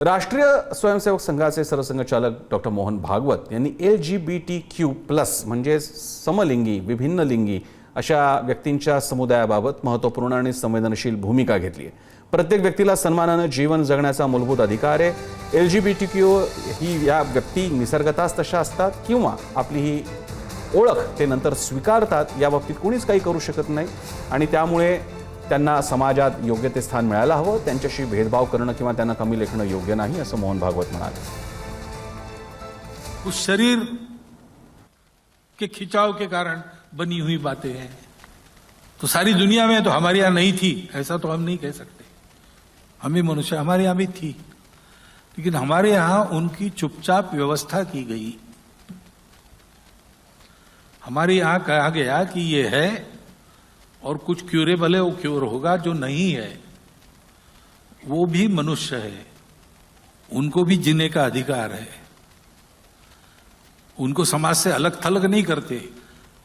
राष्ट्रीय स्वयंसेवक संघाचे सरसंघचालक डॉक्टर मोहन भागवत यांनी LGBTQ+ म्हणजे समलिंगी, विभिन्न लिंगी अशा व्यक्तींच्या समुदायाबाबत महत्त्वपूर्ण आणि संवेदनशील भूमिका घेतली आहे। प्रत्येक व्यक्तीला सन्मानाने जीवन जगण्याचा मूलभूत अधिकार आहे। LGBTQ ही या व्यक्ती निसर्गतःच तशा असतात किंवा आपली ही ओळख ते नंतर स्वीकारतात, या बाबतीत कोणीच काही करू शकत नाही आणि त्यामुळे त्यांना समाजात योग्य ते स्थान मिळायला हवं। त्यांच्याशी भेदभाव करणं किंवा त्यांना कमी लेखणं योग्य नाही, असं मोहन भागवत म्हणाले। उस शरीर के खिंचाव के कारण बनी हुई बातें हैं, तो सारी दुनिया में तो हमारे यहाँ नहीं थी ऐसा तो हम नहीं कह सकते। हम भी मनुष्य, हमारे यहाँ भी थी, लेकिन हमारे यहाँ उनकी चुपचाप व्यवस्था की गई। हमारे यहाँ कहा गया कि ये है और कुछ क्यूरेबल है, वो क्योर होगा, जो नहीं है वो भी मनुष्य है, उनको भी जीने का अधिकार है। उनको समाज से अलग थलग नहीं करते,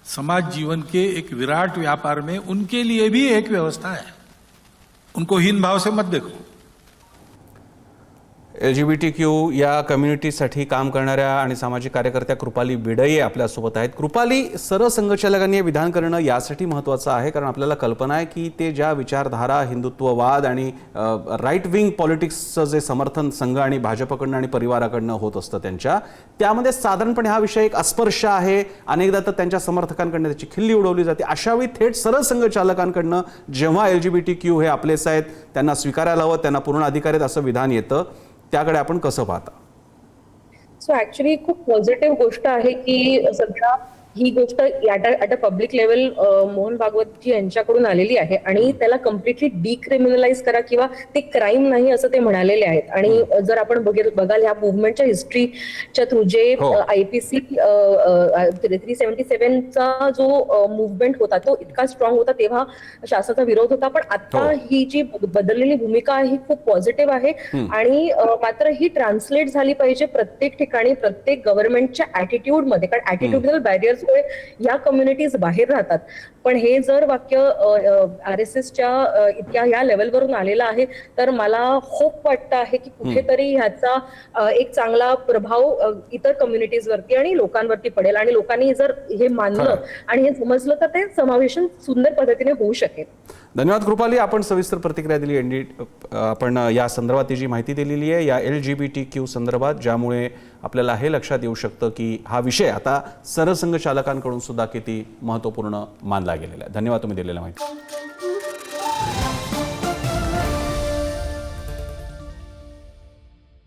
समाज जीवन के एक विराट व्यापार में उनके लिए भी एक व्यवस्था है, उनको हीन भाव से मत देखो। LGBTQ या कम्युनिटीसाठी काम करणाऱ्या आणि सामाजिक कार्यकर्त्या कृपाली बिडये आपल्यासोबत आहेत। कृपाली, सरसंघचालकांनी विधान करणं यासाठी महत्त्वाचं आहे कारण आपल्याला कल्पना आहे की ते ज्या विचारधारा, हिंदुत्ववाद आणि राईट विंग पॉलिटिक्सचं जे समर्थन संघ आणि भाजपकडनं आणि परिवाराकडनं होत असतं त्यांच्या, त्यामध्ये साधारणपणे हा विषय एक अस्पर्श आहे। अनेकदा तर त्यांच्या समर्थकांकडनं त्याची खिल्ली उडवली जाते। अशावेळी थेट सरसंघचालकांकडनं जेव्हा LGBTQ हे आपलेच आहेत, त्यांना स्वीकारायला हवं, त्यांना पूर्ण अधिकार आहेत असं विधान येतं, त्याकडे आपण कसं पाहता? सो ऍक्च्युली खूप पॉझिटिव्ह गोष्ट आहे की सध्या ही गोष्ट at a public level Mohan Bhagwat ji यांच्याकडून आलेली आहे आणि त्याला कम्प्लिटली डिक्रिमिनलाइज करा किंवा ते क्राईम नाही असं ते म्हणालेले आहेत। आणि जर आपण बघाल ह्या मुव्हमेंटच्या हिस्ट्रीच्या थ्रू जे IPC 377 चा जो मुव्हमेंट होता तो इतका स्ट्रॉंग होता, तेव्हा शासनाचा विरोध होता, पण आता ही जी बदललेली भूमिका आहे ही खूप पॉझिटिव्ह आहे आणि मात्र ही ट्रान्सलेट झाली पाहिजे प्रत्येक ठिकाणी, प्रत्येक गव्हर्नमेंटच्या ऍटिट्यूड मध्ये, कारण ऍटिट्यूडल बॅरियर्स या कम्युनिटीज बाहेर राहतात। पण हे जर वाक्य RSSच्या इतक्या या लेवलवरून आलेलं आहे तर मला होप वाटतं आहे की कुठेतरी ह्याचा एक चांगला प्रभाव इतर कम्युनिटीज वरती आणि लोकांवरती पडेल आणि लोकांनी जर हे मानलं आणि हे समजलं तर ते समावेशन सुंदर पद्धतीने होऊ शकेल। धन्यवाद कृपाली, आपण सविस्तर प्रतिक्रिया दिली। आपण या संदर्भात जी माहिती दिलेली आहे या LGBTQ संदर्भात, ज्यामुळे आपल्याला हे लक्षात येऊ शकतं की हा विषय आता सरसंघचालकांकडून सुद्धा किती महत्त्वपूर्ण मानला गेलेला आहे। धन्यवाद तुम्ही दिलेल्या माहिती।